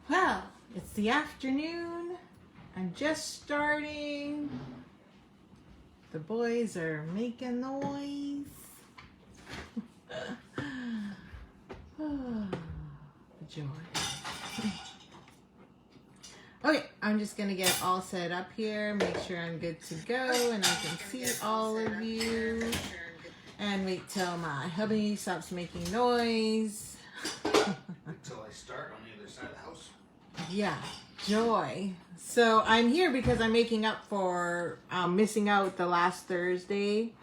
Well, it's the afternoon. I'm just starting. The boys are making noise. The joy. Okay, I'm just gonna get all set up here, make sure I'm good to go, and I can see all of you. And wait till my hubby stops making noise. Until I start on the other side of the house. Yeah, joy. So I'm here because I'm making up for missing out the last Thursday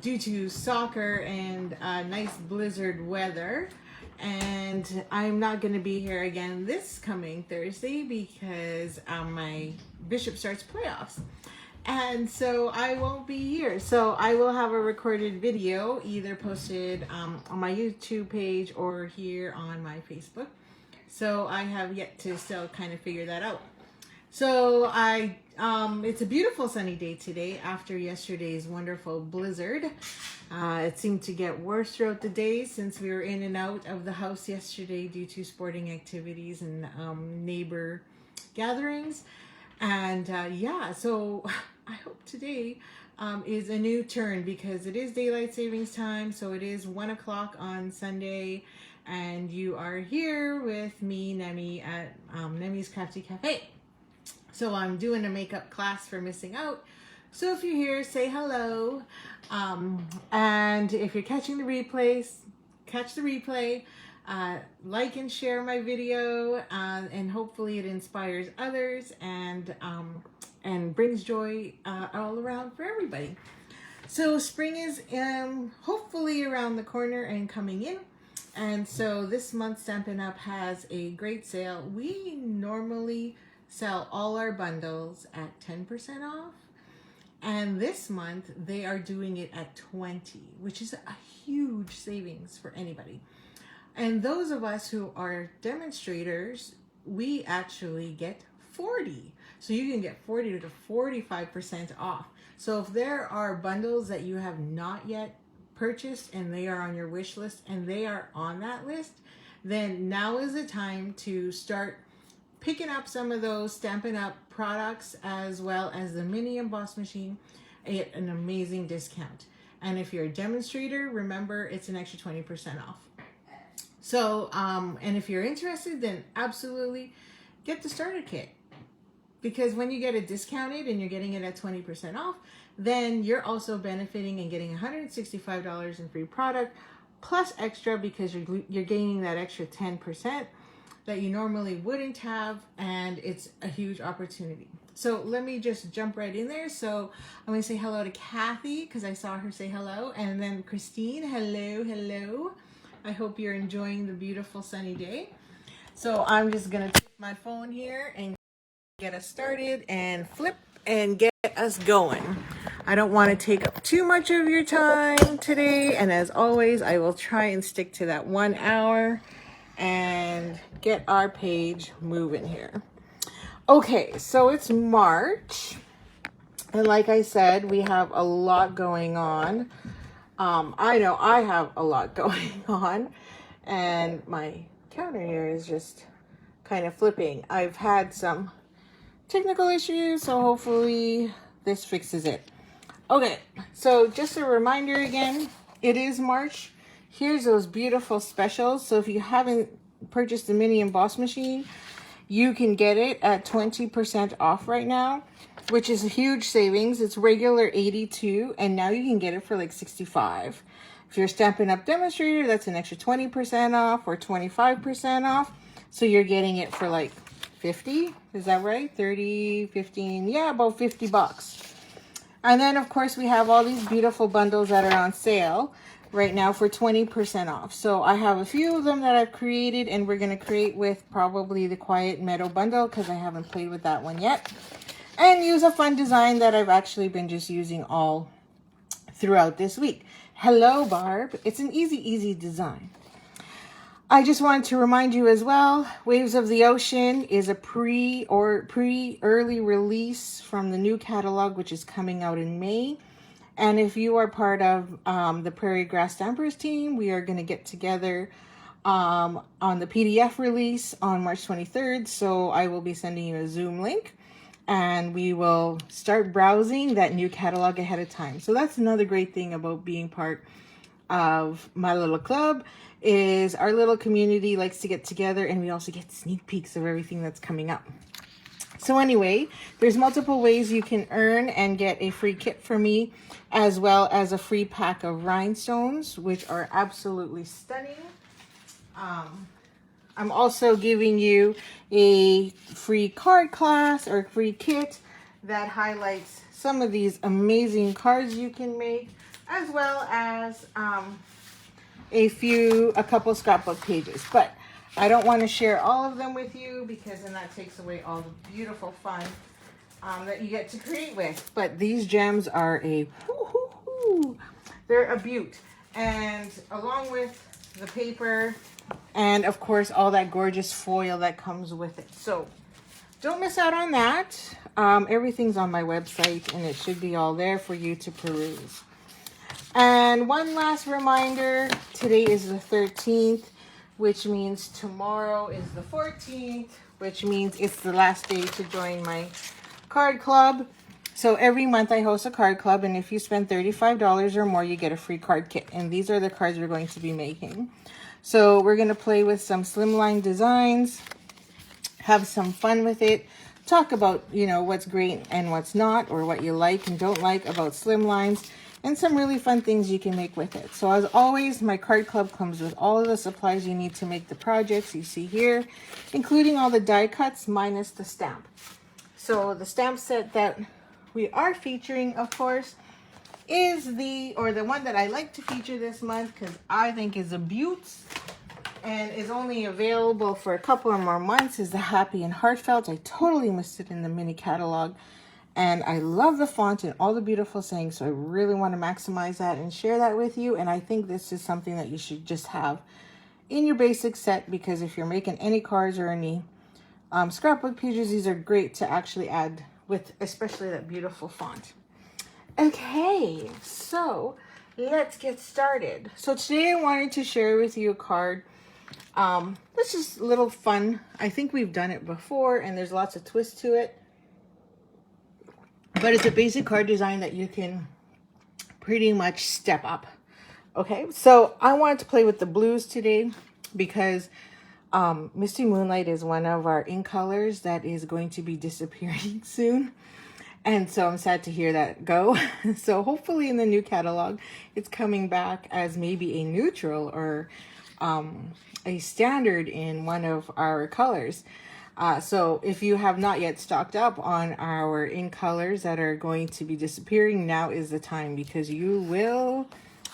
due to soccer and nice blizzard weather. And I'm not going to be here again this coming Thursday because my Bishop starts playoffs. And so I won't be here. So I will have a recorded video either posted on my YouTube page or here on my Facebook. So I have yet to still kind of figure that out. So it's a beautiful sunny day today after yesterday's wonderful blizzard. It seemed to get worse throughout the day since we were in and out of the house yesterday due to sporting activities and neighbor gatherings. And so I hope today is a new turn because it is daylight savings time. So it is 1 o'clock on Sunday. And you are here with me, Nemi, at Nemi's Crafty Cafe. So I'm doing a makeup class for missing out. So if you're here, say hello. And if you're catching the replays, catch the replay. Like and share my video, and hopefully it inspires others and brings joy all around for everybody. So spring is hopefully around the corner and coming in. And so this month Stampin' Up! Has a great sale. We normally sell all our bundles at 10% off. And this month they are doing it at 20, which is a huge savings for anybody. And those of us who are demonstrators, we actually get 40. So you can get 40 to 45% off. So if there are bundles that you have not yet purchased and they are on your wish list and they are on that list, then now is the time to start picking up some of those Stampin' Up! Products as well as the mini emboss machine at an amazing discount. And if you're a demonstrator, remember it's an extra 20% off. So, and if you're interested, then absolutely get the starter kit. Because when you get it discounted and you're getting it at 20% off, then you're also benefiting and getting $165 in free product plus extra because you're gaining that extra 10% that you normally wouldn't have, and it's a huge opportunity. So let me just jump right in there. So I'm going to say hello to Kathy because I saw her say hello, and then Christine, hello. I hope you're enjoying the beautiful sunny day. So I'm just going to take my phone here and get us started and flip and get us going. I don't want to take up too much of your time today. And as always, I will try and stick to that 1 hour and get our page moving here. Okay, so it's March. And like I said, we have a lot going on. I know I have a lot going on, and my counter here is just kind of flipping. I've had some technical issues, so hopefully this fixes it. Okay, so just a reminder again, it is March. Here's those beautiful specials. So if you haven't purchased the mini emboss machine, you can get it at 20% off right now, which is a huge savings. It's regular $82, and now you can get it for like $65. If you're a Stampin' Up! Demonstrator, that's an extra 20% off or 25% off. So you're getting it for like 50, is that right? 30, 15, yeah, about 50 bucks. And then of course we have all these beautiful bundles that are on sale right now for 20% off. So I have a few of them that I've created, and we're going to create with probably the Quiet Meadow bundle because I haven't played with that one yet. And use a fun design that I've actually been just using all throughout this week. Hello, Barb. It's an easy design. I just wanted to remind you as well, Waves of the Ocean is a pre-early release from the new catalog, which is coming out in May. And if you are part of the Prairie Grass Stampers team, we are going to get together on the PDF release on March 23rd. So I will be sending you a Zoom link and we will start browsing that new catalog ahead of time. So that's another great thing about being part of my little club, is our little community likes to get together and we also get sneak peeks of everything that's coming up. So anyway, there's multiple ways you can earn and get a free kit from me, as well as a free pack of rhinestones, which are absolutely stunning. I'm also giving you a free card class or free kit that highlights some of these amazing cards you can make, as well as a couple scrapbook pages. But I don't want to share all of them with you because then that takes away all the beautiful fun that you get to create with. But these gems are they're a beaut. And along with the paper and of course all that gorgeous foil that comes with it. So don't miss out on that. Everything's on my website and it should be all there for you to peruse. And one last reminder, today is the 13th, which means tomorrow is the 14th, which means it's the last day to join my card club. So every month I host a card club, and if you spend $35 or more, you get a free card kit. And these are the cards we're going to be making. So we're going to play with some slimline designs, have some fun with it, talk about, you know, what's great and what's not, or what you like and don't like about slimlines, and some really fun things you can make with it. So as always, my card club comes with all of the supplies you need to make the projects you see here, including all the die cuts minus the stamp. So the stamp set that we are featuring, of course, is the one that I like to feature this month because I think is a beaut and is only available for a couple of more months, is the Happy and Heartfelt. I totally missed it in the mini catalog. And I love the font and all the beautiful sayings, so I really want to maximize that and share that with you. And I think this is something that you should just have in your basic set, because if you're making any cards or any scrapbook pages, these are great to actually add with, especially that beautiful font. Okay, so let's get started. So today I wanted to share with you a card. This is a little fun. I think we've done it before and there's lots of twists to it. But it's a basic card design that you can pretty much step up. Okay, so I wanted to play with the blues today because Misty Moonlight is one of our ink colors that is going to be disappearing soon. And so I'm sad to hear that go. So hopefully in the new catalog, it's coming back as maybe a neutral or a standard in one of our colors. So if you have not yet stocked up on our ink colors that are going to be disappearing, now is the time, because you will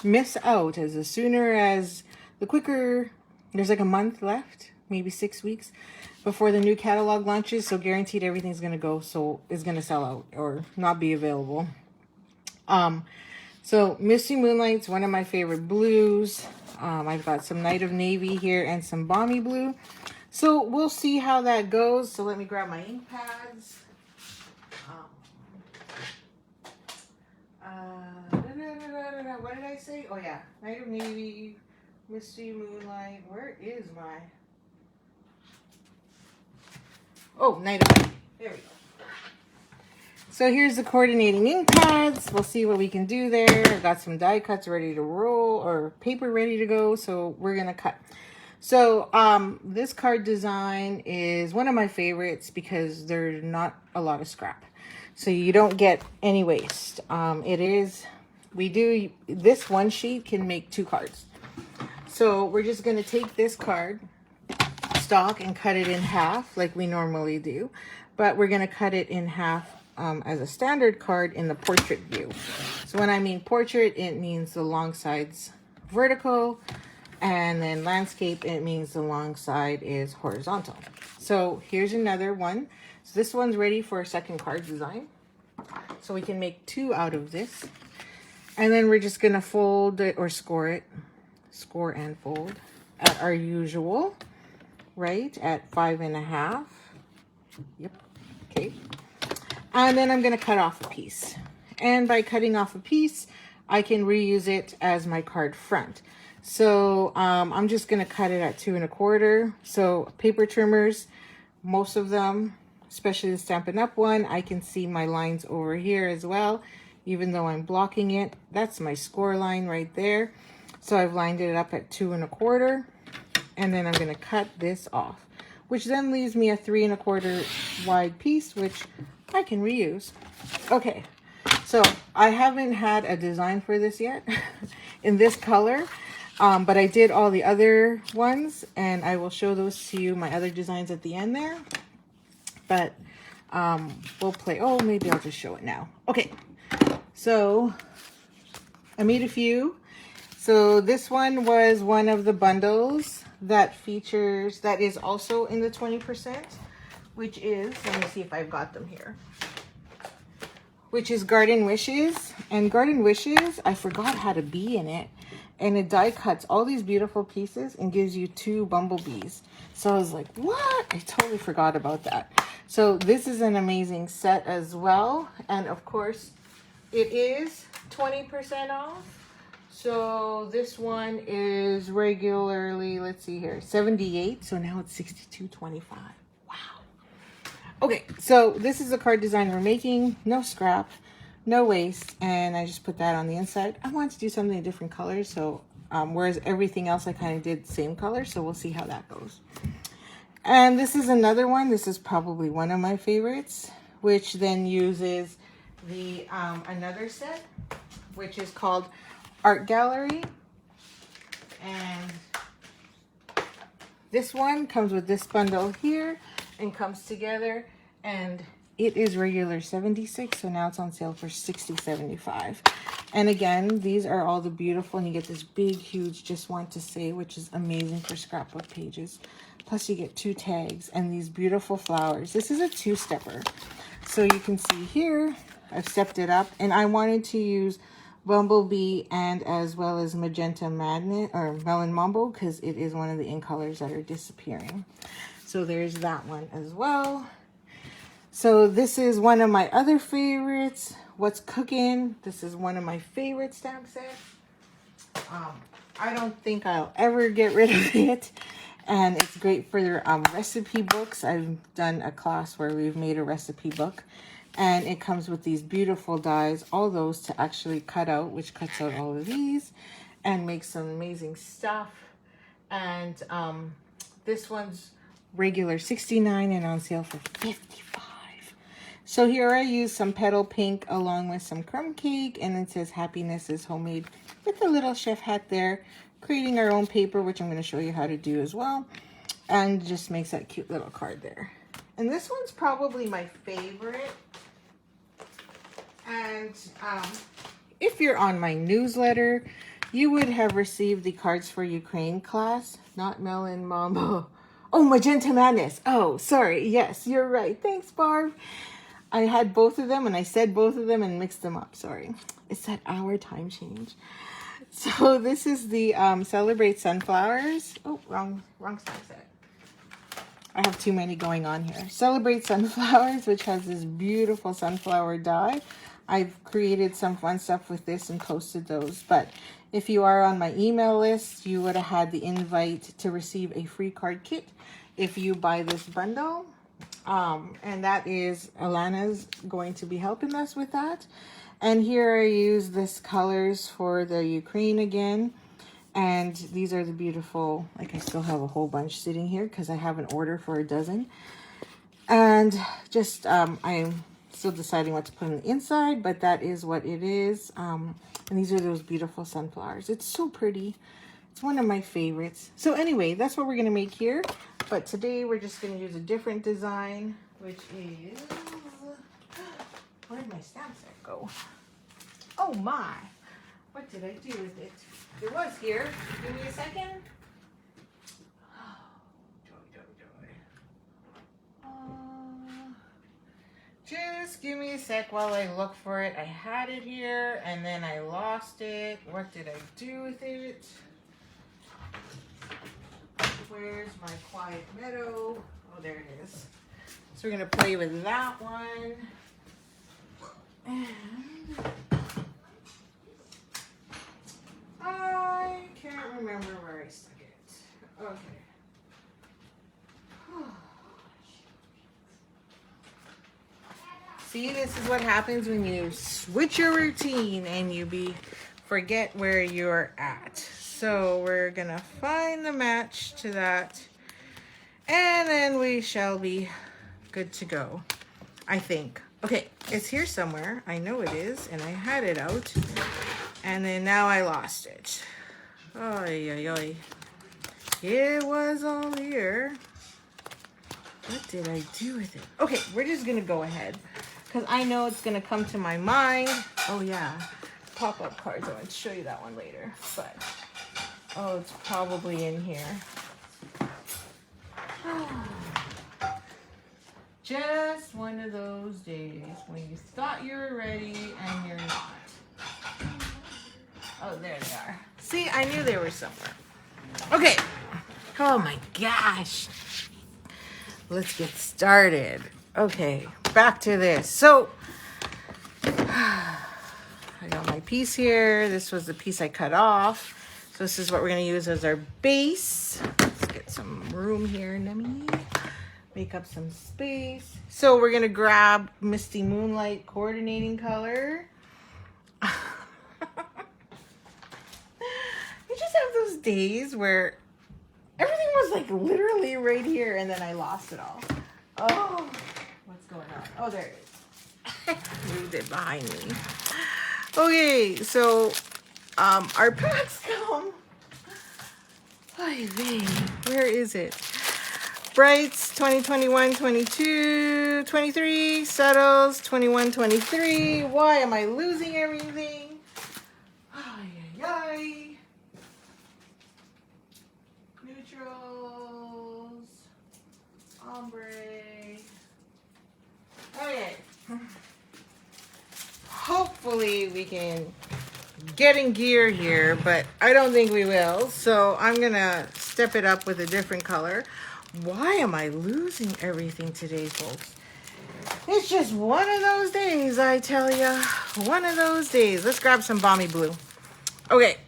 miss out as the quicker. There's like a month left, maybe 6 weeks before the new catalog launches. So guaranteed everything's going to go. So it's going to sell out or not be available. So Misty Moonlight's one of my favorite blues. I've got some Night of Navy here and some Balmy Blue. So we'll see how that goes. So let me grab my ink pads. What did I say? Oh yeah, Night of Navy, Misty Moonlight. Where is my... Oh, Night of Navy. There we go. So here's the coordinating ink pads. We'll see what we can do there. I've got some die cuts ready to roll, or paper ready to go. So we're going to cut. So this card design is one of my favorites because there's not a lot of scrap. So you don't get any waste. This one sheet can make 2 cards. So we're just going to take this card stock and cut it in half like we normally do. But we're going to cut it in half as a standard card in the portrait view. So when I mean portrait, it means the long side's vertical. And then landscape, it means the long side is horizontal. So here's another one. So this one's ready for a second card design. So we can make 2 out of this. And then we're just going to fold it or score it. Score and fold at our usual, right? At 5.5. Yep. Okay. And then I'm going to cut off a piece. And by cutting off a piece, I can reuse it as my card front. So I'm just gonna cut it at 2 1/4. So paper trimmers, most of them, especially the Stampin' Up! One, I can see my lines over here as well, even though I'm blocking it. That's my score line right there. So I've lined it up at 2 1/4, and then I'm gonna cut this off, which then leaves me a 3 1/4 wide piece, which I can reuse. Okay, so I haven't had a design for this yet in this color, but I did all the other ones, and I will show those to you, my other designs at the end there. But we'll play. Oh, maybe I'll just show it now. Okay, so I made a few. So this one was one of the bundles that is also in the 20%, which is, let me see if I've got them here, which is Garden Wishes. And Garden Wishes, I forgot how to bee in it, and it die cuts all these beautiful pieces and gives you 2 bumblebees. So I was like, what? I totally forgot about that. So this is an amazing set as well. And of course, it is 20% off. So this one is regularly, let's see here, 78. So now it's 62.25. Wow. Okay, so this is the card design we're making. No scrap, no waste, and I just put that on the inside. I wanted to do something in different colors, so whereas everything else I kind of did the same color, so we'll see how that goes. And this is another one. This is probably one of my favorites, which then uses the another set, which is called Art Gallery. And this one comes with this bundle here and comes together, and it is regular 76, so now it's on sale for 60.75. And again, these are all the beautiful, and you get this big, huge just want to say, which is amazing for scrapbook pages. Plus you get 2 tags and these beautiful flowers. This is a 2-stepper. So you can see here, I've stepped it up, and I wanted to use Bumblebee and as well as Magenta Madness or Melon Mumble, because it is one of the in colors that are disappearing. So there's that one as well. So this is one of my other favorites, What's Cooking. This is one of my favorite stamp sets. I don't think I'll ever get rid of it. And it's great for their recipe books. I've done a class where we've made a recipe book. And it comes with these beautiful dies, all those to actually cut out, which cuts out all of these and makes some amazing stuff. And this one's regular 69 and on sale for 55. So here I use some petal pink along with some crumb cake, and it says happiness is homemade with a little chef hat there, creating our own paper, which I'm going to show you how to do as well, and just makes that cute little card there. And this one's probably my favorite. And if you're on my newsletter, you would have received the Cards for Ukraine class, not Melon Mambo. Oh, Magenta Madness. Oh, sorry. Yes, you're right. Thanks, Barb. I had both of them, and I said both of them and mixed them up. Sorry. It's that hour time change. So this is the Celebrate Sunflowers. Oh, wrong stamp set. I have too many going on here. Celebrate Sunflowers, which has this beautiful sunflower die. I've created some fun stuff with this and posted those. But if you are on my email list, you would have had the invite to receive a free card kit if you buy this bundle. And that is, Alana's going to be helping us with that. And here I use this colors for the Ukraine again. And these are the beautiful, like I still have a whole bunch sitting here because I have an order for a dozen. And just, I'm still deciding what to put on the inside, but that is what it is. And these are those beautiful sunflowers. It's so pretty. It's one of my favorites. So anyway, that's what we're going to make here. But today we're just going to use a different design, which is, where did my stamp set go? Oh my, what did I do with it? It was here. Give me a second. Just give me a sec while I look for it. I had it here and then I lost it. What did I do with it? Where's my Quiet Meadow? Oh, there it is. So we're going to play with that one. And I can't remember See, this is what happens when you switch your routine and you forget where you're at. So we're gonna find the match to that, and then we shall be good to go, I think. Okay, it's here somewhere. I know it is, and I had it out, and then now I lost it. Oy, oy, oy. It was all here. What did I do with it? Okay, we're just gonna go ahead because I know it's gonna come to my mind. Oh yeah, pop-up cards. I want to show you that one later, but oh, it's probably in here. Just one of those days when you thought you were ready and you're not. Oh, there they are. See, I knew they were somewhere. Okay. Oh my gosh. Let's get started. Okay, back to this. So, I got my piece here. This was the piece I cut off. So this is what we're going to use as our base. Let's get some room here, Nemi. Make up some space. So we're going to grab Misty Moonlight coordinating color. You just have those days where everything was like literally right here and then I lost it all. Oh, what's going on? Oh, there it is. Moved it behind me. Okay, so our packs come. Oy vey, where is it? Brights 2021, 22, 23, Settles 21, 23. Why am I losing everything? Ay, ay, ay. Neutrals, ombre. Okay. Hopefully we can get in gear here, but I don't think we will. So I'm gonna step it up with a different color. Why am I losing everything today, folks? It's just one of those days, I tell ya. One of those days. Let's grab some Balmy Blue. Okay.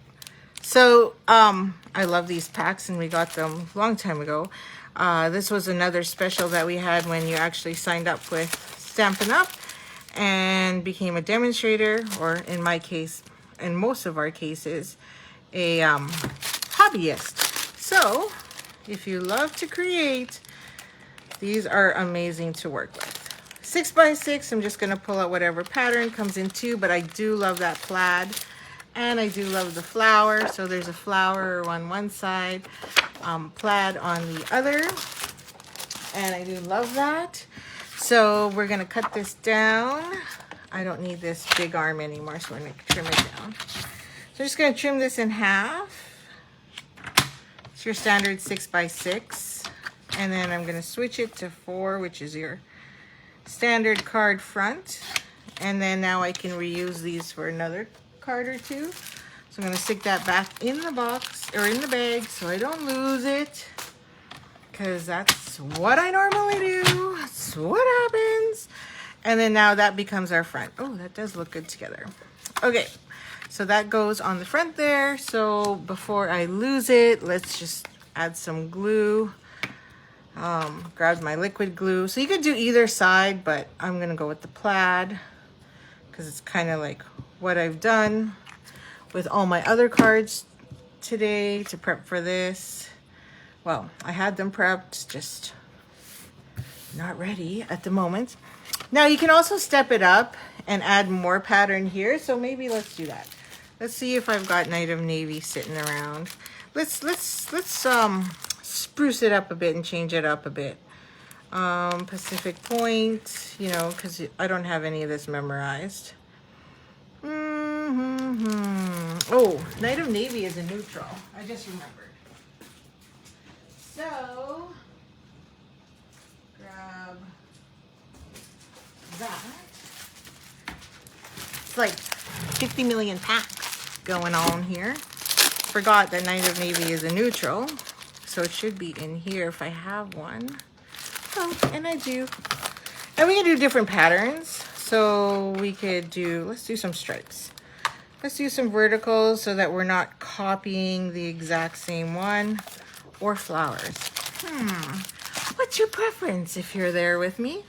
So, I love these packs, and we got them a long time ago. This was another special that we had when you actually signed up with Stampin' Up! And became a demonstrator, or in my case, in most of our cases, a hobbyist. So, if you love to create, these are amazing to work with. 6x6, I'm just going to pull out whatever pattern comes in two, but I do love that plaid. And I do love the flower. So there's a flower on one side, plaid on the other. And I do love that. So we're going to cut this down. I don't need this big arm anymore, so I'm going to trim it down. So I'm just going to trim this in half. It's your standard 6x6. And then I'm going to switch it to 4, which is your standard card front. And then now I can reuse these for another card or two. So I'm going to stick that back in the box or in the bag so I don't lose it, because that's what I normally do. That's what happens. And then now that becomes our front. Oh, that does look good together. Okay, so that goes on the front there. So before I lose it, let's just add some glue. Grab my liquid glue. So you could do either side, but I'm going to go with the plaid because it's kind of like what I've done with all my other cards today to prep for this. Well, I had them prepped, just not ready at the moment. Now you can also step it up and add more pattern here. So maybe let's do that. Let's see if I've got Night of Navy sitting around. Let's spruce it up a bit and change it up a bit. Pacific Point, you know, because I don't have any of this memorized. Oh, Night of Navy is a neutral. I just remembered. So, grab that. It's like 50 million packs going on here. Forgot that Night of Navy is a neutral. So it should be in here if I have one. Oh, and I do. And we can do different patterns. So we could do, let's do some stripes. Let's do some verticals so that we're not copying the exact same one, or flowers. What's your preference if you're there with me?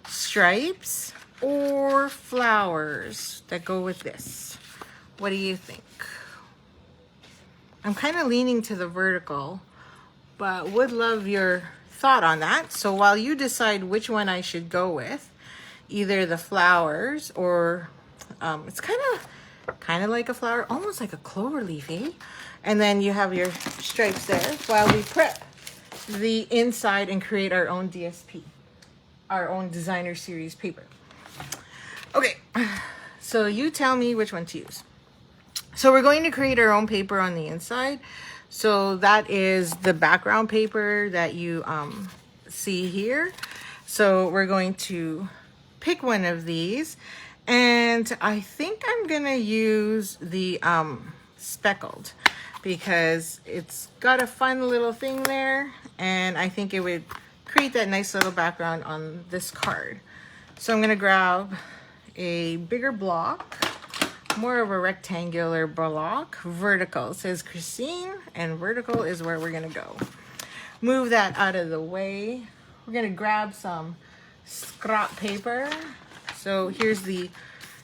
Stripes or flowers that go with this? What do you think? I'm kind of leaning to the vertical, but would love your thought on that. So while you decide which one I should go with, either the flowers or it's kind of like a flower, almost like a clover leaf, eh? And then you have your stripes there while we prep the inside and create our own DSP, our own designer series paper. Okay, so you tell me which one to use. So we're going to create our own paper on the inside. So that is the background paper that you see here. So we're going to pick one of these, and I think I'm gonna use the speckled because it's got a fun little thing there, and I think it would create that nice little background on this card. So I'm gonna grab a bigger block, more of a rectangular block, vertical, says Christine, and vertical is where we're gonna go. Move that out of the way. We're gonna grab some scrap paper. So here's the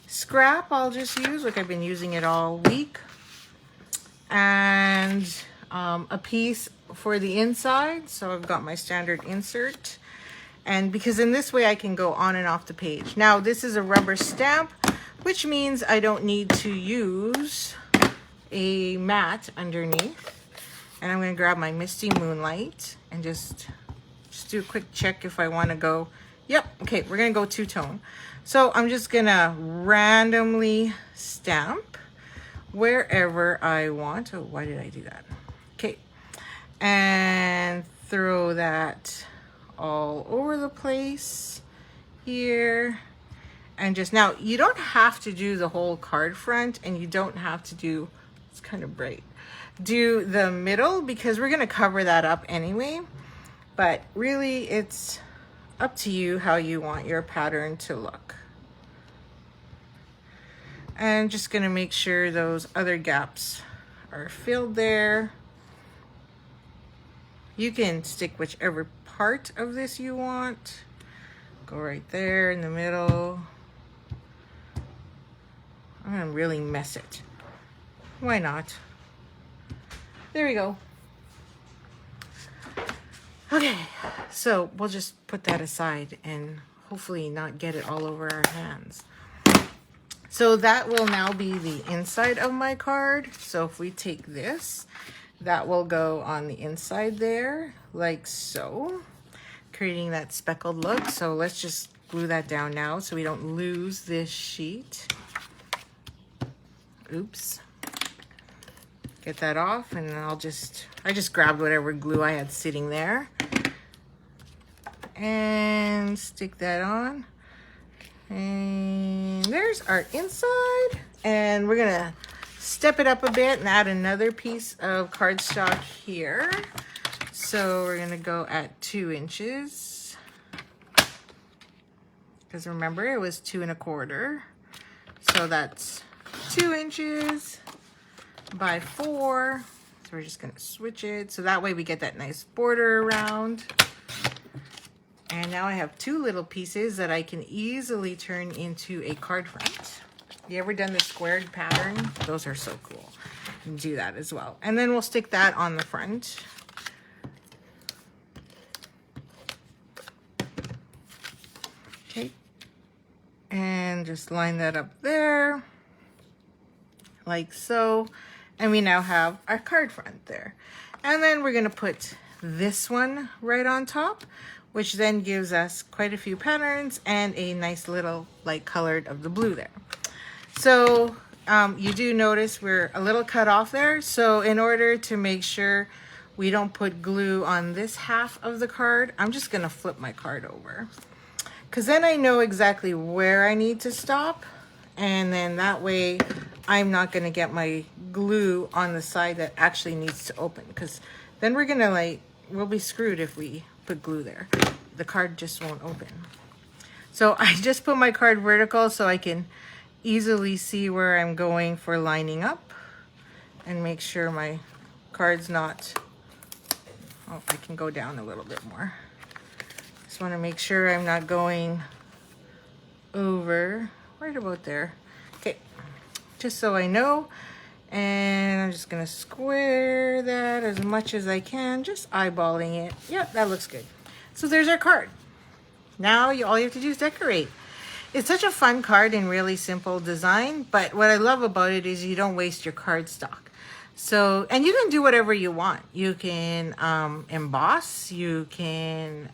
scrap I'll just use, like I've been using it all week. And a piece for the inside. So I've got my standard insert. And because in this way I can go on and off the page. Now this is a rubber stamp, which means I don't need to use a mat underneath. And I'm gonna grab my Misty Moonlight and just do a quick check if I wanna go. Yep, okay, we're gonna go two-tone. So I'm just gonna randomly stamp wherever I want. Oh, why did I do that? Okay, and throw that all over the place here. And just now, you don't have to do the whole card front, and you don't have to do, it's kind of bright, do the middle because we're gonna cover that up anyway. But really, it's up to you how you want your pattern to look. And just gonna make sure those other gaps are filled there. You can stick whichever part of this you want. Go right there in the middle. I'm gonna really mess it. Why not? There we go. Okay, so we'll just put that aside and hopefully not get it all over our hands. So that will now be the inside of my card. So if we take this, that will go on the inside there, like so, creating that speckled look. So let's just glue that down now so we don't lose this sheet. Oops. Get that off, and I just grabbed whatever glue I had sitting there. And stick that on. And there's our inside. And we're gonna step it up a bit and add another piece of cardstock here. So we're gonna go at 2 inches. Because remember, it was 2 1/4. So that's 2 inches by 4. So we're just gonna switch it. So that way we get that nice border around. And now I have 2 little pieces that I can easily turn into a card front. You ever done the squared pattern? Those are so cool. You can do that as well. And then we'll stick that on the front. Okay. And just line that up there. Like so. And we now have our card front there. And then we're gonna put this one right on top, which then gives us quite a few patterns and a nice little light colored of the blue there. So you do notice we're a little cut off there. So in order to make sure we don't put glue on this half of the card, I'm just gonna flip my card over. Because then I know exactly where I need to stop. And then that way I'm not gonna get my glue on the side that actually needs to open. Because then we're gonna we'll be screwed if we put glue there. The card just won't open. So I just put my card vertical so I can easily see where I'm going for lining up and make sure my card's not, oh, I can go down a little bit more. Just want to make sure I'm not going over right about there. Okay, just so I know. And I'm just gonna square that as much as I can, just eyeballing it. Yep, that looks good. So there's our card. Now all you have to do is decorate. It's such a fun card and really simple design, but what I love about it is you don't waste your cardstock. So, and you can do whatever you want. You can emboss, you can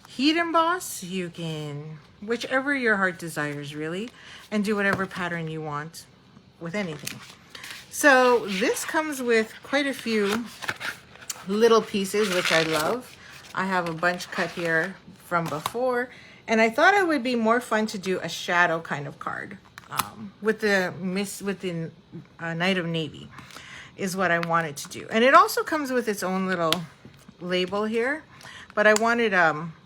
heat emboss, you can, whichever your heart desires really, and do whatever pattern you want with anything. So this comes with quite a few little pieces, which I love. I have a bunch cut here from before, and I thought it would be more fun to do a shadow kind of card with the Night of Navy is what I wanted to do. And it also comes with its own little label here, but I wanted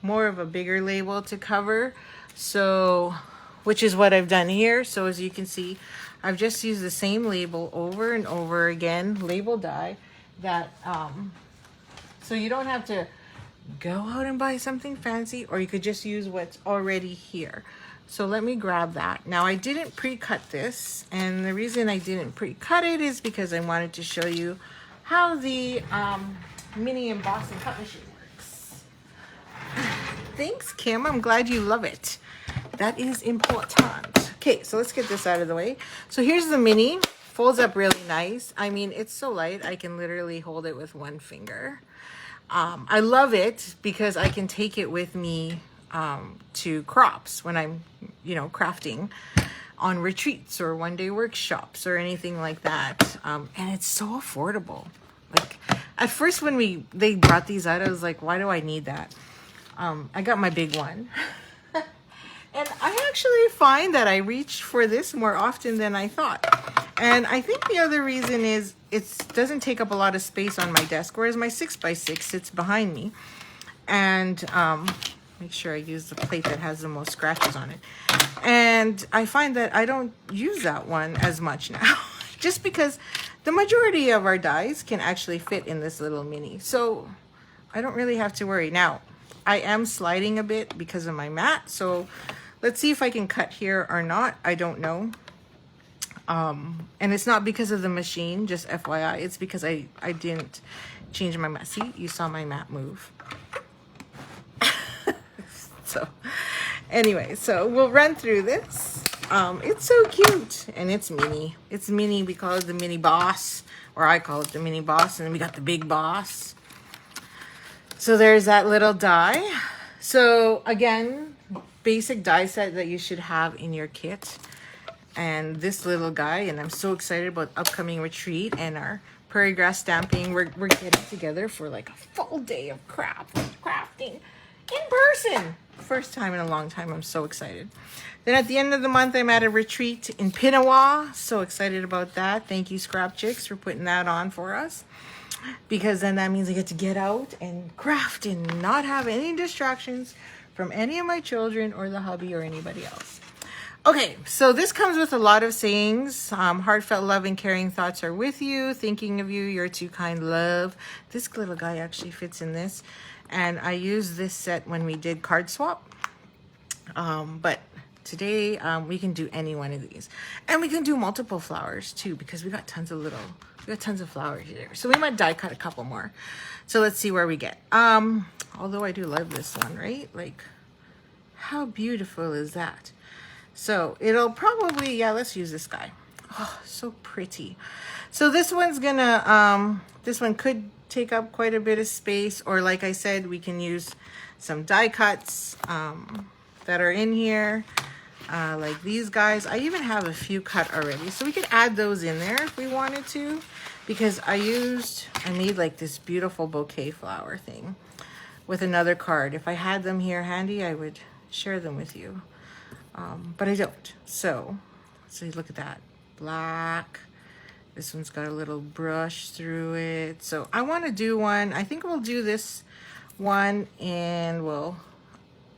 more of a bigger label to cover, so which is what I've done here. So as you can see, I've just used the same label over and over again, label die, that so you don't have to go out and buy something fancy, or you could just use what's already here. So let me grab that. Now I didn't pre-cut this, and the reason I didn't pre-cut it is because I wanted to show you how the mini embossing cut machine works. Thanks, Kim. I'm glad you love it. That is important. Okay, so let's get this out of the way. So here's the mini. Folds up really nice. I mean, it's so light, I can literally hold it with one finger. I love it because I can take it with me to crops when I'm, crafting on retreats or one-day workshops or anything like that. And it's so affordable. Like at first when they brought these out, I was like, why do I need that? I got my big one. And I actually find that I reach for this more often than I thought. And I think the other reason is it doesn't take up a lot of space on my desk, whereas my 6x6 sits behind me. And make sure I use the plate that has the most scratches on it. And I find that I don't use that one as much now, just because the majority of our dies can actually fit in this little mini. So I don't really have to worry. Now, I am sliding a bit because of my mat, so let's see if I can cut here or not. I don't know. And it's not because of the machine, just FYI. It's because I didn't change my mat. See, you saw my mat move. So anyway, so we'll run through this. It's so cute, and it's mini. It's mini. We call it the mini boss, or I call it the mini boss, and then we got the big boss. So there's that little die. So again, basic die set that you should have in your kit. And this little guy, and I'm so excited about upcoming retreat and our prairie grass stamping. We're getting together for like a full day of crafting in person. First time in a long time. I'm so excited. Then at the end of the month, I'm at a retreat in Pinawa. So excited about that. Thank you, Scrap Chicks, for putting that on for us. Because then that means I get to get out and craft and not have any distractions from any of my children or the hubby or anybody else. Okay, so this comes with a lot of sayings. Heartfelt love and caring thoughts are with you. Thinking of you, you're too kind, love. This little guy actually fits in this. And I used this set when we did card swap. But today we can do any one of these. And we can do multiple flowers too, because we got tons of flowers here. So we might die cut a couple more. So let's see where we get. Although I do love this one, right? Like, how beautiful is that? So it'll probably, yeah, let's use this guy. Oh, so pretty. So this one's gonna, this one could take up quite a bit of space, or like I said, we can use some die cuts that are in here, like these guys. I even have a few cut already, so we could add those in there if we wanted to, because I made like this beautiful bouquet flower thing with another card. If I had them here handy, I would share them with you. But I don't. So look at that. Black. This one's got a little brush through it. So I want to do one. I think we'll do this one, and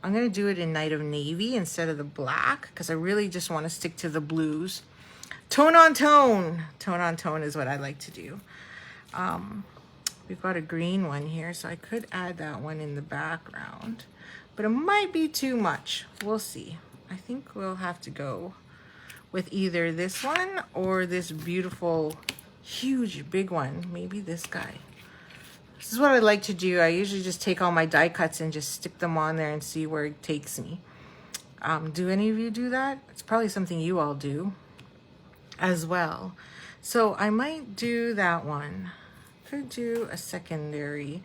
I'm going to do it in Night of Navy instead of the black, because I really just want to stick to the blues. Tone on tone. Tone on tone is what I like to do. We've got a green one here, so I could add that one in the background, but it might be too much. We'll see. I think we'll have to go with either this one or this beautiful, huge, big one. Maybe this guy. This is what I like to do. I usually just take all my die cuts and just stick them on there and see where it takes me. Do any of you do that? It's probably something you all do as well. So I might do that one. Could do a secondary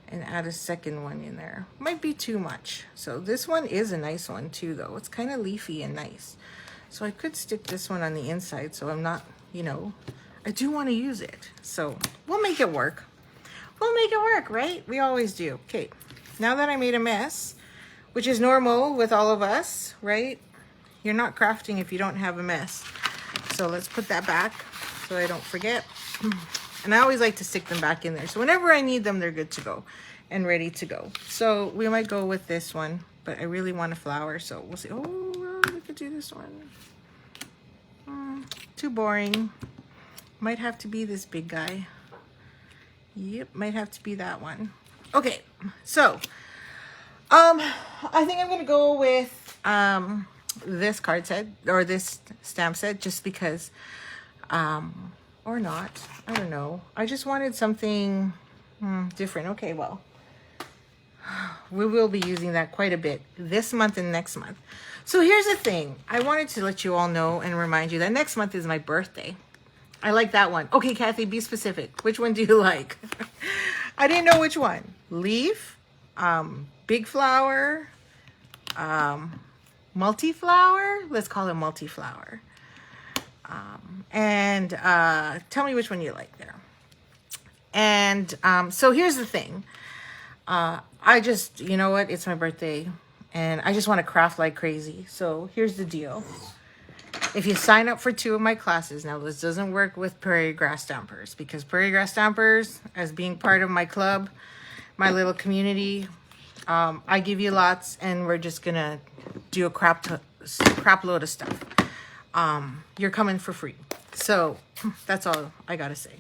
and add a second one in there. Might be too much. So this one is a nice one too though. It's kind of leafy and nice. So I could stick this one on the inside so I'm not, you know, I do want to use it. So we'll make it work. We'll make it work, right? We always do. Okay, now that I made a mess, which is normal with all of us, right? You're not crafting if you don't have a mess. So let's put that back so I don't forget. And I always like to stick them back in there. So whenever I need them, they're good to go and ready to go. So we might go with this one, but I really want a flower. So we'll see. Oh, we could do this one. Too boring. Might have to be this big guy. Yep, might have to be that one. Okay, so I think I'm gonna go with this card set or this stamp set just because or not, I don't know. I just wanted something different. Okay, well, we will be using that quite a bit this month and next month. So here's the thing. I wanted to let you all know and remind you that next month is my birthday. I like that one. Okay, Kathy, be specific. Which one do you like? I didn't know which one. Leaf, big flower, multi-flower. Let's call it multi-flower. And tell me which one you like there. And so here's the thing. I just, you know what? It's my birthday. And I just want to craft like crazy. So here's the deal. If you sign up for 2 of my classes, now this doesn't work with Prairie Grass Stampers because Prairie Grass Stampers, as being part of my club, my little community, I give you lots and we're just going to do a crap load of stuff. You're coming for free. So that's all I got to say.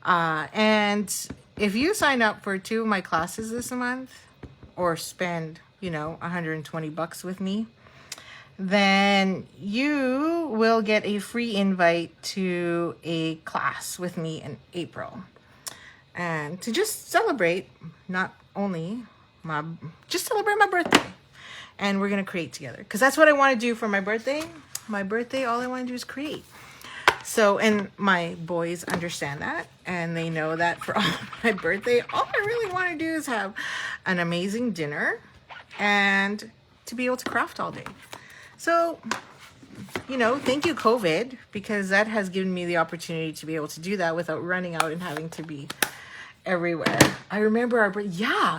And if you sign up for 2 of my classes this month or spend, you know, $120 with me, then you will get a free invite to a class with me in April. And to just celebrate, not only just celebrate my birthday. And we're going to create together. Because that's what I want to do for my birthday. My birthday, all I want to do is create. So, and my boys understand that. And they know that for my birthday, all I really want to do is have an amazing dinner. And to be able to craft all day. So, you know, thank you, COVID, because that has given me the opportunity to be able to do that without running out and having to be everywhere. I remember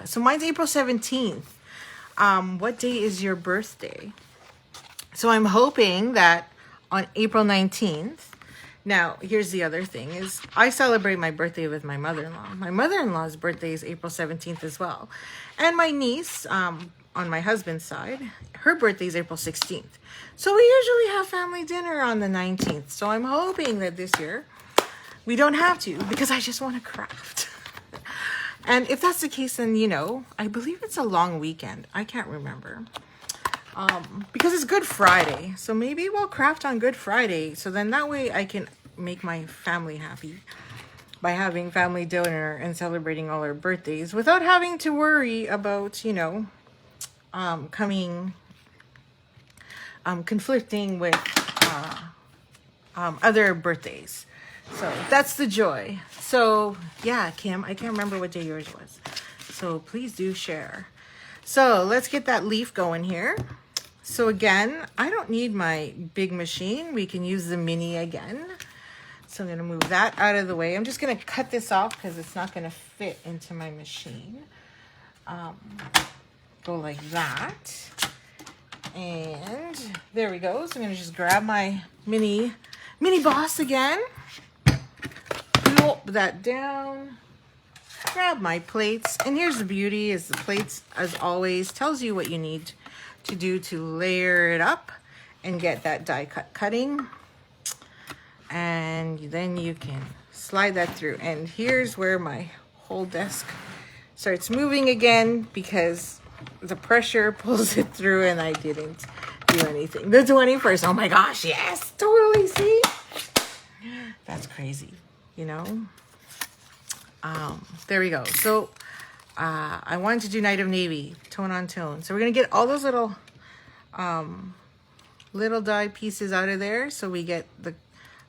so mine's April 17th. What day is your birthday? So I'm hoping that on April 19th, now here's the other thing is I celebrate my birthday with my mother-in-law. My mother-in-law's birthday is April 17th as well. And my niece, on my husband's side, her birthday is April 16th. So we usually have family dinner on the 19th. So I'm hoping that this year we don't have to because I just want to craft. And if that's the case, then, you know, I believe it's a long weekend. I can't remember. Because it's Good Friday. So maybe we'll craft on Good Friday. So then that way I can make my family happy by having family dinner and celebrating all our birthdays without having to worry about, you know, conflicting with other birthdays. So that's the joy. So yeah, Kim, I can't remember what day yours was. So please do share. So let's get that leaf going here. So again, I don't need my big machine. We can use the mini again. So I'm going to move that out of the way. I'm just going to cut this off because it's not going to fit into my machine. Go like that. And there we go. So I'm going to just grab my mini boss again. Plop that down. Grab my plates. And here's the beauty is the plates, as always, tells you what you need to do to layer it up and get that die cut cutting. And then you can slide that through. And here's where my whole desk starts moving again because the pressure pulls it through and I didn't do anything. The 21st. Oh my gosh, yes, totally. See? That's crazy, you know? There we go. So I wanted to do Night of Navy, tone on tone. So we're going to get all those little die pieces out of there so we get the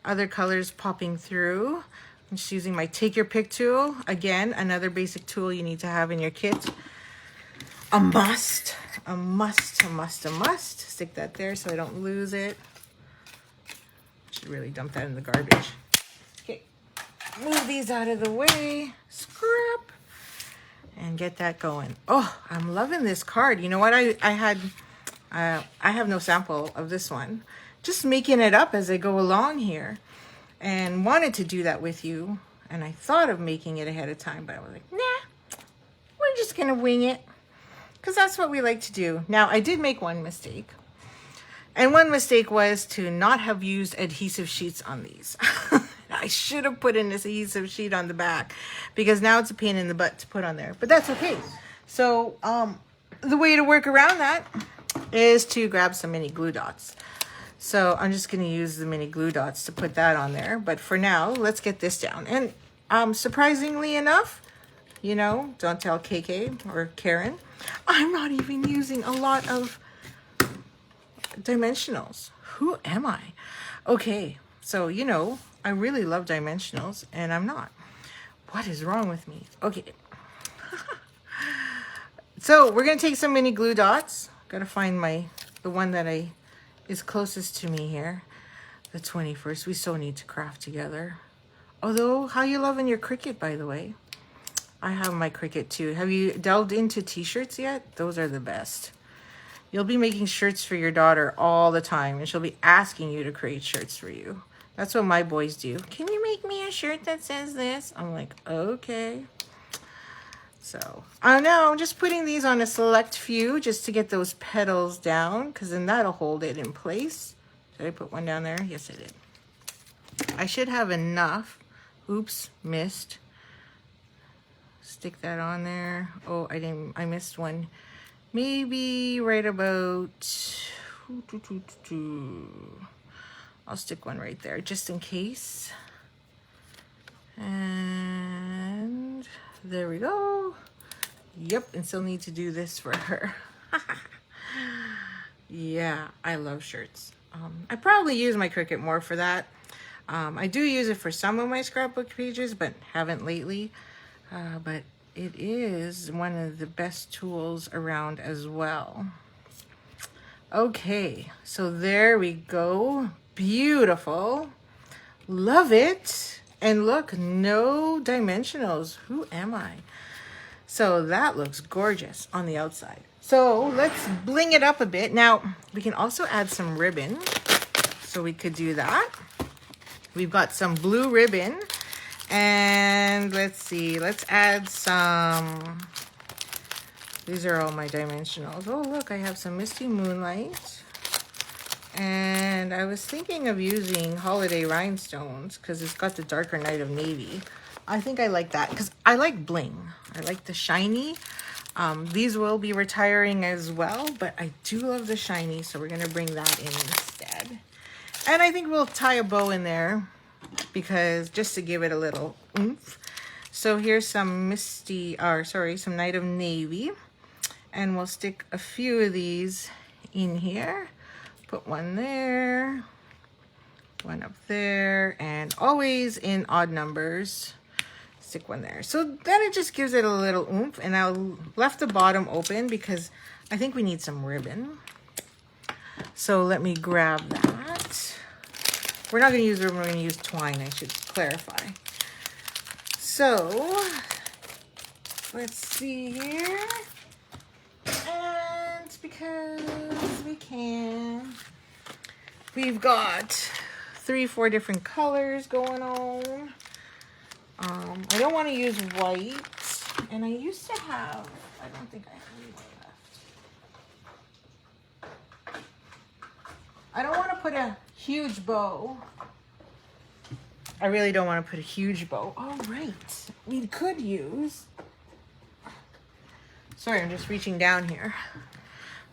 other colors popping through. I'm just using my Take Your Pick tool. Again, another basic tool you need to have in your kit. A must. A must, a must, a must. Stick that there so I don't lose it. Should really dump that in the garbage. Okay, move these out of the way. Scrap. And get that going. Oh, I'm loving this card. You know what? I have no sample of this one. Just making it up as I go along here. And wanted to do that with you. And I thought of making it ahead of time, but I was like, nah, we're just going to wing it. Because that's what we like to do. Now, I did make one mistake. And one mistake was to not have used adhesive sheets on these. I should have put an adhesive sheet on the back. Because now it's a pain in the butt to put on there. But that's okay. So, the way to work around that is to grab some mini glue dots. So I'm just going to use the mini glue dots to put that on there. But for now, let's get this down. And surprisingly enough, you know, don't tell KK or Karen, I'm not even using a lot of dimensionals. Who am I? Okay, so, you know, I really love dimensionals and I'm not. What is wrong with me? Okay. So we're going to take some mini glue dots. Got to find the one that is closest to me here. The 21st. We so need to craft together. Although, how you loving your Cricut, by the way? I have my Cricut too. Have you delved into t-shirts yet? Those are the best. You'll be making shirts for your daughter all the time, and she'll be asking you to create shirts for you. That's what my boys do. Can you make me a shirt that says this? I'm like, okay. So, I know, I'm just putting these on a select few just to get those petals down, because then that'll hold it in place. Did I put one down there? Yes, I did. I should have enough. Oops, missed. Stick that on there. Oh, I missed one. Maybe right about, I'll stick one right there just in case. And there we go. Yep, and still need to do this for her. Yeah, I love shirts. I probably use my Cricut more for that. I do use it for some of my scrapbook pages, but haven't lately. But it is one of the best tools around as well. Okay, so there we go. Beautiful. Love it. And look, no dimensionals. Who am I? So that looks gorgeous on the outside. So let's bling it up a bit. Now, we can also add some ribbon. So we could do that. We've got some blue ribbon. And let's see, let's add some, these are all my dimensionals. Oh, look, I have some Misty Moonlight. And I was thinking of using Holiday Rhinestones because it's got the darker Night of Navy. I think I like that because I like bling. I like the shiny. These will be retiring as well, but I do love the shiny, so we're going to bring that in instead. And I think we'll tie a bow in there because just to give it a little oomph. So here's some some Night of Navy. And we'll stick a few of these in here. Put one there, one up there, and always in odd numbers. Stick one there. So then it just gives it a little oomph, and I left the bottom open because I think we need some ribbon. So let me grab that. We're not going to use ribbon, we're going to use twine, I should clarify. So let's see here. And because we can, we've got 3-4 different colors going on. I don't want to use white, and I used to have, I don't think I have any white left. I don't want to put a huge bow. I really don't want to put a huge bow. Oh, right. We could use, sorry, I'm just reaching down here.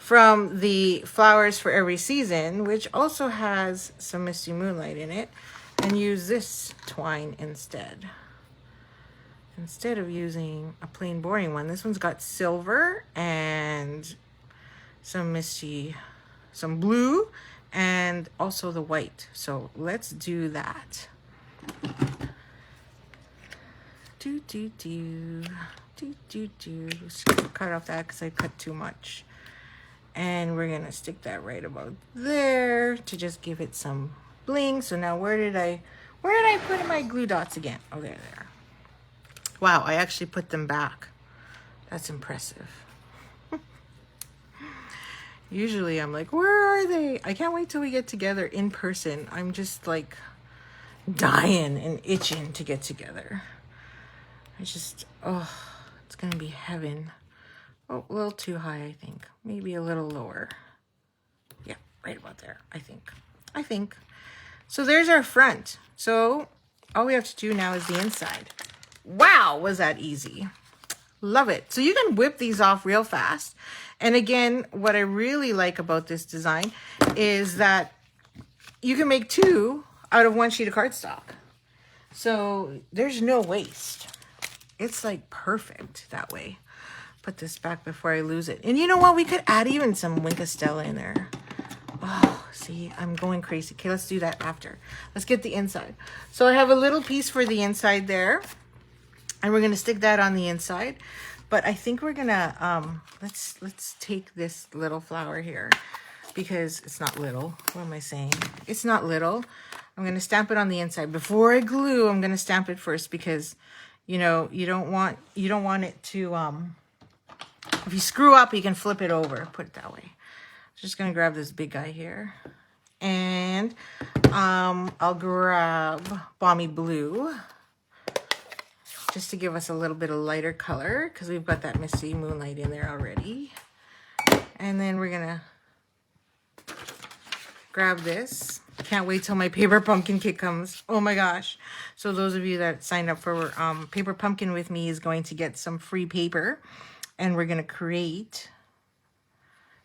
from the Flowers for Every Season, which also has some Misty Moonlight in it, and use this twine instead. Instead of using a plain boring one, this one's got silver and some blue, and also the white. So let's do that. Just cut off that because I cut too much. And we're gonna stick that right about there to just give it some bling. So now where did I put my glue dots again? Oh, there they are. Wow, I actually put them back. That's impressive. Usually I'm like, where are they? I can't wait till we get together in person. I'm just like dying and itching to get together. It's gonna be heaven. Oh, a little too high, I think. Maybe a little lower. Yeah, right about there, I think. So there's our front. So all we have to do now is the inside. Wow, was that easy? Love it. So you can whip these off real fast. And again, what I really like about this design is that you can make 2 out of 1 sheet of cardstock. So there's no waste. It's like perfect that way. Put this back before I lose it. And you know what? We could add even some Wink of Stella in there. Oh, see, I'm going crazy. Okay, let's do that after. Let's get the inside. So I have a little piece for the inside there. And we're going to stick that on the inside. But I think we're going to, let's take this little flower here. Because it's not little. What am I saying? It's not little. I'm going to stamp it on the inside. Before I glue, I'm going to stamp it first. Because, you know, you don't want it to, if you screw up, you can flip it over. Put it that way. Just going to grab this big guy here. And I'll grab Balmy Blue. Just to give us a little bit of lighter color. Because we've got that Misty Moonlight in there already. And then we're going to grab this. Can't wait till my Paper Pumpkin kit comes. Oh my gosh. So those of you that signed up for Paper Pumpkin with me is going to get some free paper. And we're going to create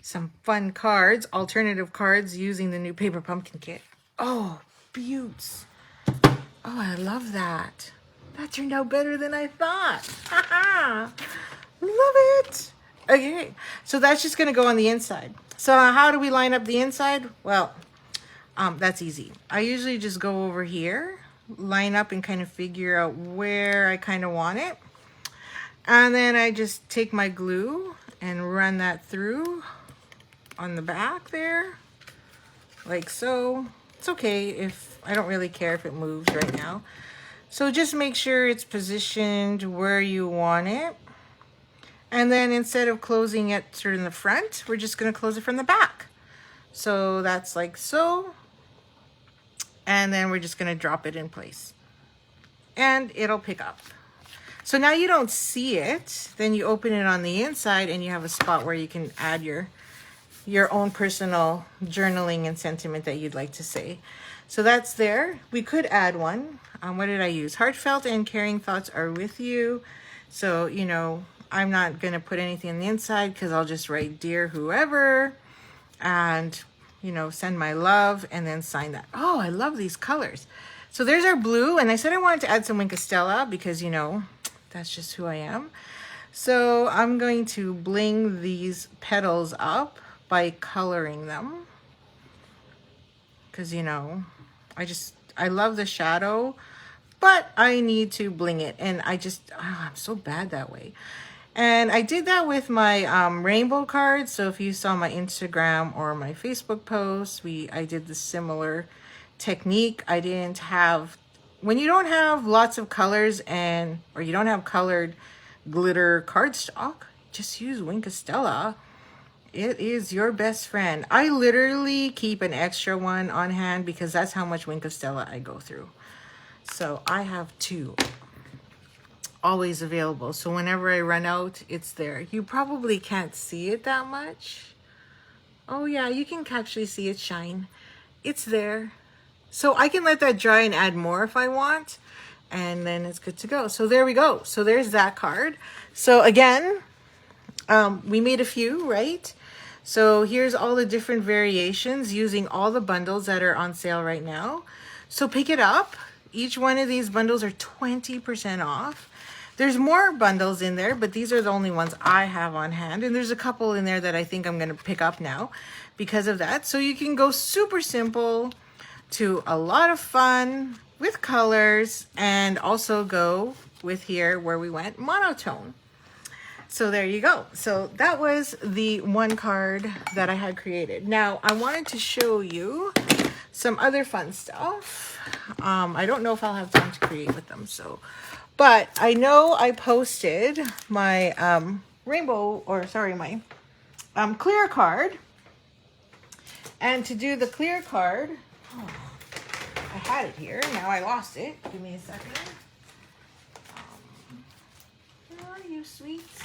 some fun cards, alternative cards using the new Paper Pumpkin kit. Oh, beauts. Oh, I love that. That turned out better than I thought. Love it. Okay, so that's just going to go on the inside. So how do we line up the inside? Well, that's easy. I usually just go over here, line up and kind of figure out where I kind of want it. And then I just take my glue and run that through on the back there, like so. It's okay if, I don't really care if it moves right now. So just make sure it's positioned where you want it. And then instead of closing it through in the front, we're just going to close it from the back. So that's like so. And then we're just going to drop it in place. And it'll pick up. So now you don't see it. Then you open it on the inside and you have a spot where you can add your own personal journaling and sentiment that you'd like to say. So that's there. We could add one. What did I use? Heartfelt and caring thoughts are with you. So, you know, I'm not going to put anything on the inside because I'll just write dear whoever and, you know, send my love and then sign that. Oh, I love these colors. So there's our blue. And I said I wanted to add some Wink of Stella because, you know, that's just who I am. So I'm going to bling these petals up by coloring them. Because, you know, I love the shadow, but I need to bling it. And I'm so bad that way. And I did that with my rainbow cards. So if you saw my Instagram or my Facebook post, I did the similar technique. I didn't have, when you don't have lots of colors or you don't have colored glitter cardstock, just use Wink of Stella. It is your best friend. I literally keep an extra one on hand because that's how much Wink of Stella I go through. So I have 2 always available. So whenever I run out, it's there. You probably can't see it that much. Oh yeah, you can actually see it shine. It's there. So I can let that dry and add more if I want. And then it's good to go. So there we go. So there's that card. So again, we made a few, right? So here's all the different variations using all the bundles that are on sale right now. So pick it up. Each one of these bundles are 20% off. There's more bundles in there, but these are the only ones I have on hand. And there's a couple in there that I think I'm going to pick up now because of that. So you can go super simple to a lot of fun with colors, and also go with here where we went monotone. So there you go. So that was the one card that I had created. Now I wanted to show you some other fun stuff. I don't know if I'll have time to create with them, but I know I posted my my clear card. And to do the clear card, I had it here. Now I lost it. Give me a second. Where are you, sweets?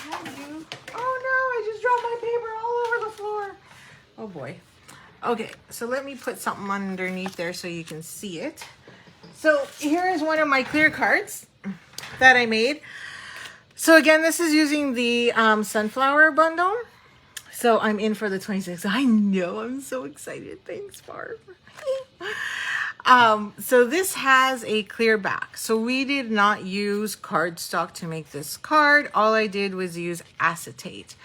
Where are you? Oh no, I just dropped my paper all over the floor. Oh boy. Okay, so let me put something underneath there so you can see it. So here is one of my clear cards that I made. So again, this is using the sunflower bundle. So I'm in for the 26. I know, I'm so excited. Thanks, Barb. So this has a clear back. So we did not use cardstock to make this card. All I did was use acetate.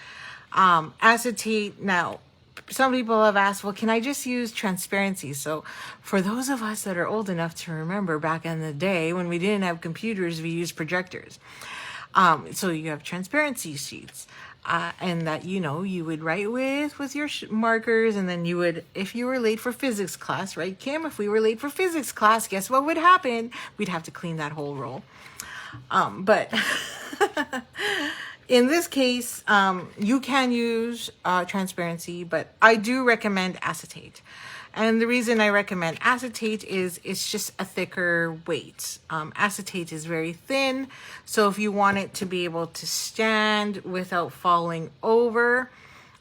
Acetate, now, some people have asked, well, can I just use transparency? So for those of us that are old enough to remember back in the day when we didn't have computers, we used projectors. So you have transparency sheets. And that, you know, you would write with your markers, and then you would, if you were late for physics class, right, Kim? If we were late for physics class, guess what would happen? We'd have to clean that whole roll. But in this case, you can use transparency, but I do recommend acetate. And the reason I recommend acetate is it's just a thicker weight. Acetate is very thin, so if you want it to be able to stand without falling over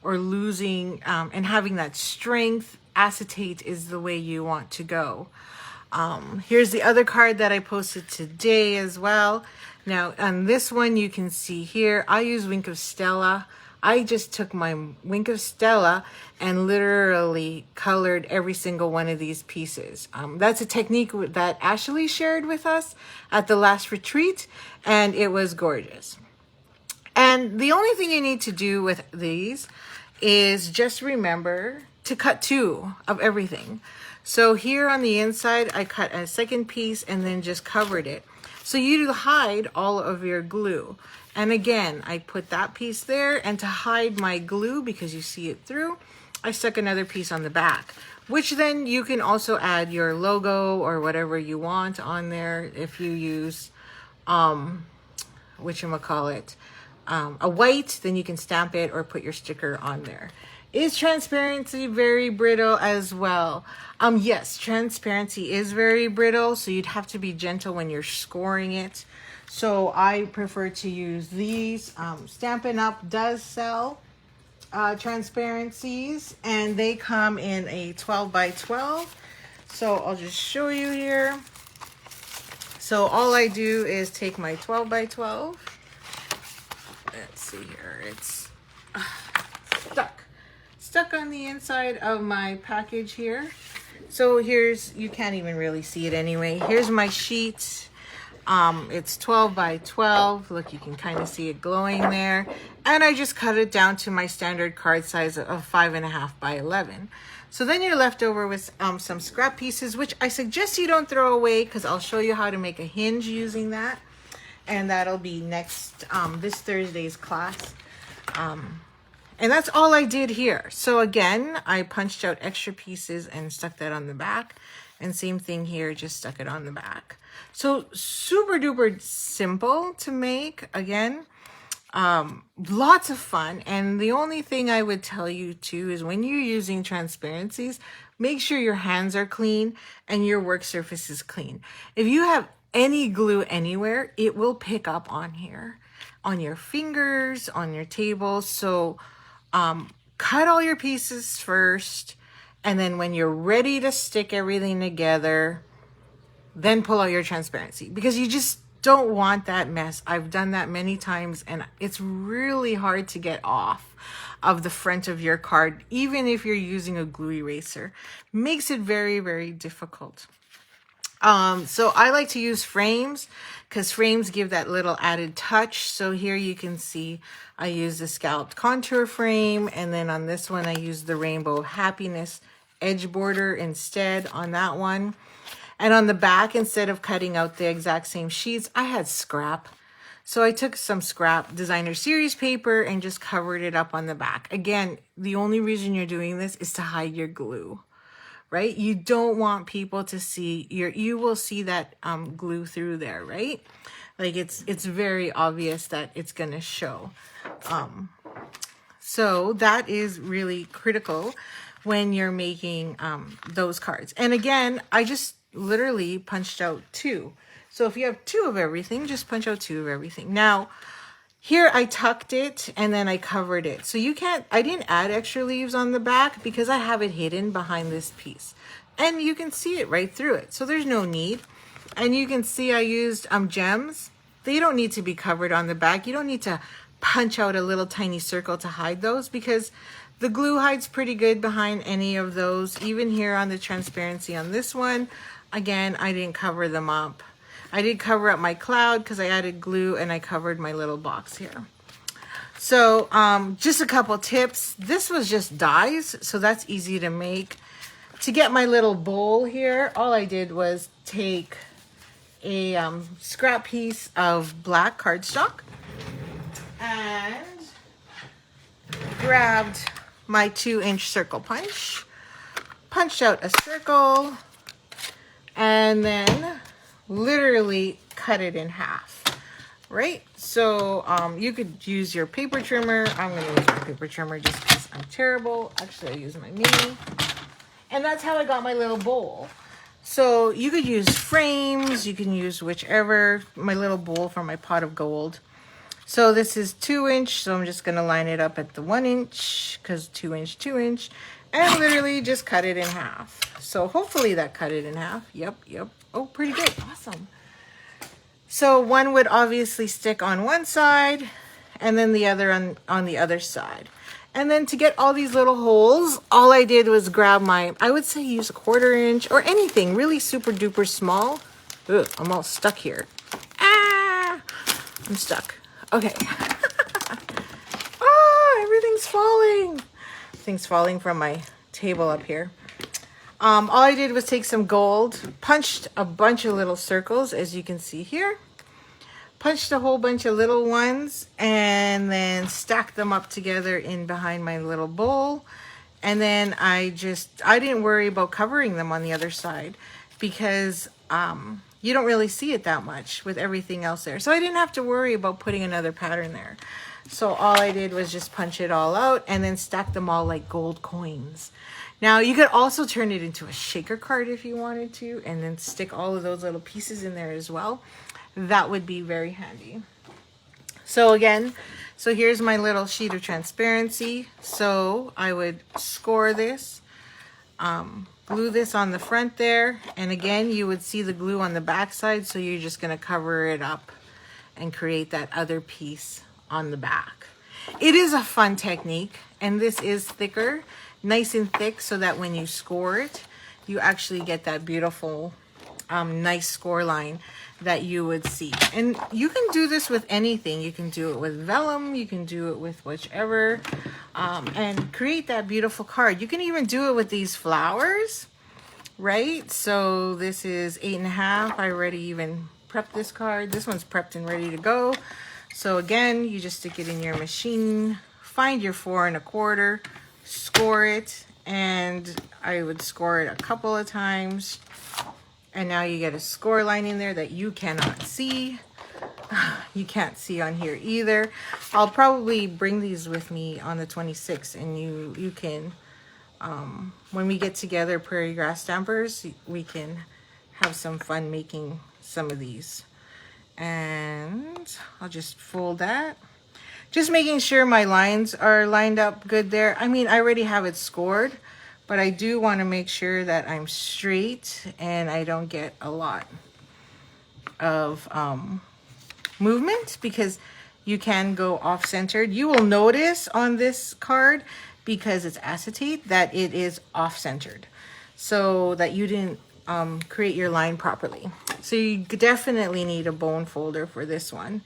or losing and having that strength, acetate is the way you want to go. Here's the other card that I posted today as well. Now on this one you can see here, I use Wink of Stella. I just took my Wink of Stella and literally colored every single one of these pieces. That's a technique that Ashley shared with us at the last retreat, and it was gorgeous. And the only thing you need to do with these is just remember to cut 2 of everything. So here on the inside, I cut a second piece and then just covered it. So you hide all of your glue. And again, I put that piece there, and to hide my glue, because you see it through, I stuck another piece on the back, which then you can also add your logo or whatever you want on there. If you use, whatchamacallit, a white, then you can stamp it or put your sticker on there. Is transparency very brittle as well? Yes, transparency is very brittle, so you'd have to be gentle when you're scoring it. So I prefer to use these. Stampin' Up! Does sell transparencies, and they come in a 12 by 12. So I'll just show you here. So all I do is take my 12 by 12. Let's see here. It's stuck on the inside of my package here. So here's, you can't even really see it anyway. Here's my sheet. It's 12 by 12. Look, you can kind of see it glowing there. And I just cut it down to my standard card size of 5.5 by 11. So then you're left over with some scrap pieces, which I suggest you don't throw away, because I'll show you how to make a hinge using that. And that'll be next, this Thursday's class. And that's all I did here. So again, I punched out extra pieces and stuck that on the back. And same thing here, just stuck it on the back. So super duper simple to make. Again, lots of fun. And the only thing I would tell you too is when you're using transparencies, make sure your hands are clean and your work surface is clean. If you have any glue anywhere, it will pick up on here, on your fingers, on your table. So cut all your pieces first, and then when you're ready to stick everything together, then pull out your transparency, because you just don't want that mess. I've done that many times and it's really hard to get off. of the front of your card, even if you're using a glue eraser. Makes it very, very difficult. So I like to use frames because frames give that little added touch. So here you can see I use the scalloped contour frame, and then on this one I use the Rainbow Happiness edge border instead on that one. And on the back, instead of cutting out the exact same sheets, I had scrap. So I took some scrap designer series paper and just covered it up on the back. Again, the only reason you're doing this is to hide your glue, right? You don't want people to see you will see that glue through there, right? Like it's very obvious that it's going to show. So that is really critical when you're making those cards. And again, I just literally punched out 2. So if you have 2 of everything, just punch out 2 of everything. Now, here I tucked it and then I covered it. So I didn't add extra leaves on the back because I have it hidden behind this piece. And you can see it right through it. So there's no need. And you can see I used gems. They don't need to be covered on the back. You don't need to punch out a little tiny circle to hide those because the glue hides pretty good behind any of those. Even here on the transparency on this one, again, I didn't cover them up. I did cover up my cloud because I added glue and I covered my little box here. So just a couple tips. This was just dies, so that's easy to make. To get my little bowl here, all I did was take a scrap piece of black cardstock and grabbed my 2-inch circle punch, punched out a circle, and then literally cut it in half, right? So you could use your paper trimmer. I'm going to use my paper trimmer just because I'm terrible. Actually, I use my mini. And that's how I got my little bowl. So you could use frames. You can use whichever. My little bowl for my pot of gold. So this is 2-inch. So I'm just going to line it up at the 1-inch because 2-inch, 2-inch. And literally just cut it in half. So hopefully that cut it in half. Yep. Oh, pretty good. Awesome. So one would obviously stick on one side and then the other on the other side. And then to get all these little holes, all I did was grab I would say use a 1/4 inch or anything really super duper small. Ugh, I'm all stuck here. Ah, I'm stuck. Okay. Ah, everything's falling. Things falling from my table up here. All I did was take some gold, punched a bunch of little circles, as you can see here, punched a whole bunch of little ones, and then stacked them up together in behind my little bowl. And then I didn't worry about covering them on the other side because you don't really see it that much with everything else there. So I didn't have to worry about putting another pattern there. So all I did was just punch it all out and then stack them all like gold coins. Now you could also turn it into a shaker card if you wanted to, and then stick all of those little pieces in there as well. That would be very handy. So again, so here's my little sheet of transparency. So I would score this, glue this on the front there. And again, you would see the glue on the back side. So you're just going to cover it up and create that other piece on the back. It is a fun technique, and this is thicker, nice and thick, so that when you score it, you actually get that beautiful, nice score line that you would see. And you can do this with anything. You can do it with vellum, you can do it with whichever, and create that beautiful card. You can even do it with these flowers, right? So this is 8.5. I already even prepped this card. This one's prepped and ready to go. So again, you just stick it in your machine, find your 4 1/4, score it, and I would score it a couple of times. And now you get a score line in there that you cannot see. You can't see on here either. I'll probably bring these with me on the 26th, and you can, when we get together, Prairie Grass Stampers, we can have some fun making some of these. And I'll just fold that. Just making sure my lines are lined up good there. I mean, I already have it scored, but I do want to make sure that I'm straight and I don't get a lot of movement, because you can go off-centered. You will notice on this card, because it's acetate, that it is off-centered, so that you didn't create your line properly. So you definitely need a bone folder for this one,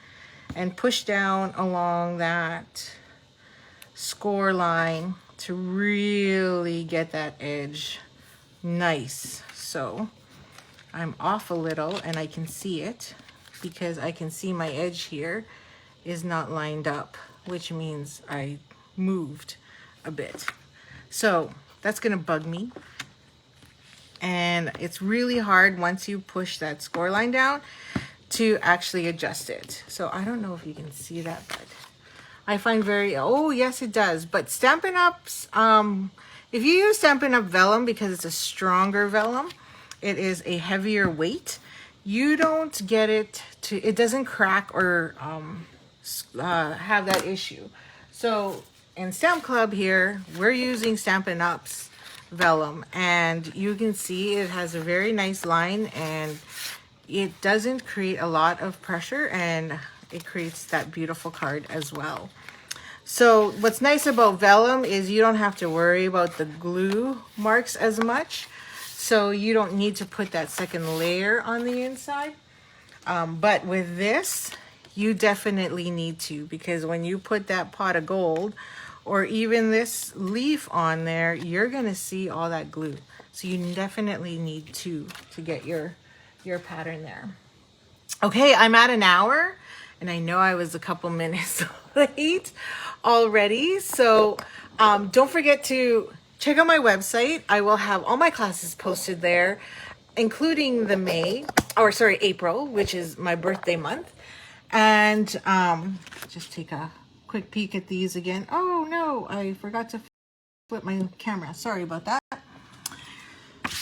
and push down along that score line to really get that edge nice. So I'm off a little and I can see it, because I can see my edge here is not lined up, which means I moved a bit. So that's gonna bug me. And it's really hard once you push that score line down to actually adjust it. So I don't know if you can see that, but I find oh yes it does. But Stampin' Up's, if you use Stampin' Up vellum, because it's a stronger vellum, it is a heavier weight, you don't get it to, it doesn't crack or have that issue. So in Stamp Club here, we're using Stampin' Up's vellum, and you can see it has a very nice line, and it doesn't create a lot of pressure, and it creates that beautiful card as well. So what's nice about vellum is you don't have to worry about the glue marks as much. So you don't need to put that second layer on the inside. But with this, you definitely need to, because when you put that pot of gold or even this leaf on there, you're gonna see all that glue. So you definitely need to get your pattern there. Okay, I'm at an hour, and I know I was a couple minutes late already. So don't forget to check out my website. I will have all my classes posted there, including the April, which is my birthday month. And just take a quick peek at these again. Oh no, I forgot to flip my camera. Sorry about that.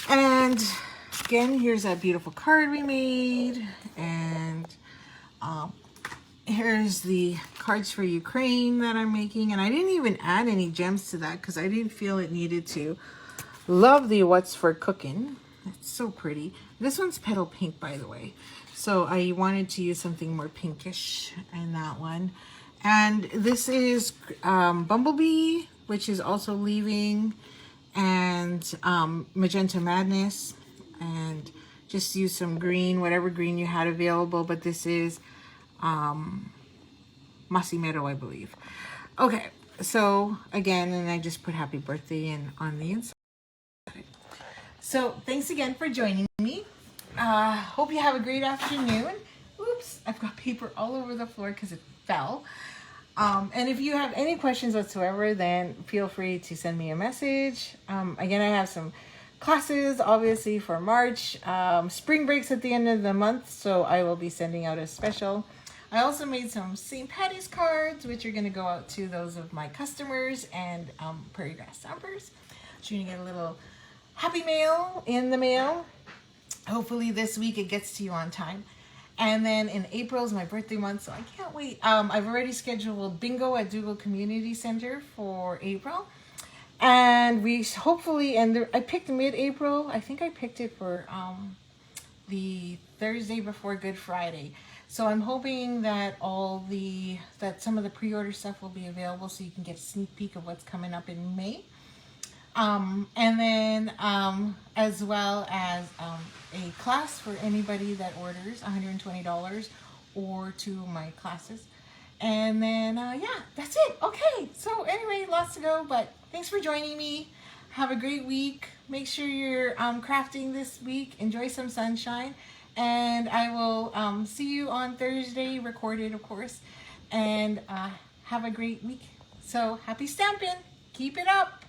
And again, here's that beautiful card we made. And here's the cards for Ukraine that I'm making. And I didn't even add any gems to that because I didn't feel it needed to. Love the What's for Cooking. It's so pretty. This one's petal pink, by the way. So I wanted to use something more pinkish in that one. And this is Bumblebee, which is also leaving, and Magenta Madness. And just use some green, whatever green you had available. But this is Mossy Meadow, I believe. Okay, so again, and I just put happy birthday in on the inside. So thanks again for joining me. Hope you have a great afternoon. Oops, I've got paper all over the floor because it fell. And if you have any questions whatsoever, then feel free to send me a message. Again, I have some classes, obviously, for March. Spring breaks at the end of the month, so I will be sending out a special. I also made some St. Patty's cards, which are going to go out to those of my customers and Prairie Grass Stampers. So you're going to get a little happy mail in the mail. Hopefully this week it gets to you on time. And then in April is my birthday month, so I can't wait. I've already scheduled bingo at Dougal Community Center for April. And we hopefully, and I picked mid-April. I think I picked it for the Thursday before Good Friday. So I'm hoping that some of the pre-order stuff will be available so you can get a sneak peek of what's coming up in May. And then as well as a class for anybody that orders $120 or 2 of my classes. And then, yeah, that's it. Okay, so anyway, lots to go, but thanks for joining me. Have a great week. Make sure you're crafting this week. Enjoy some sunshine. And I will see you on Thursday, recorded, of course. And have a great week. So happy stamping. Keep it up.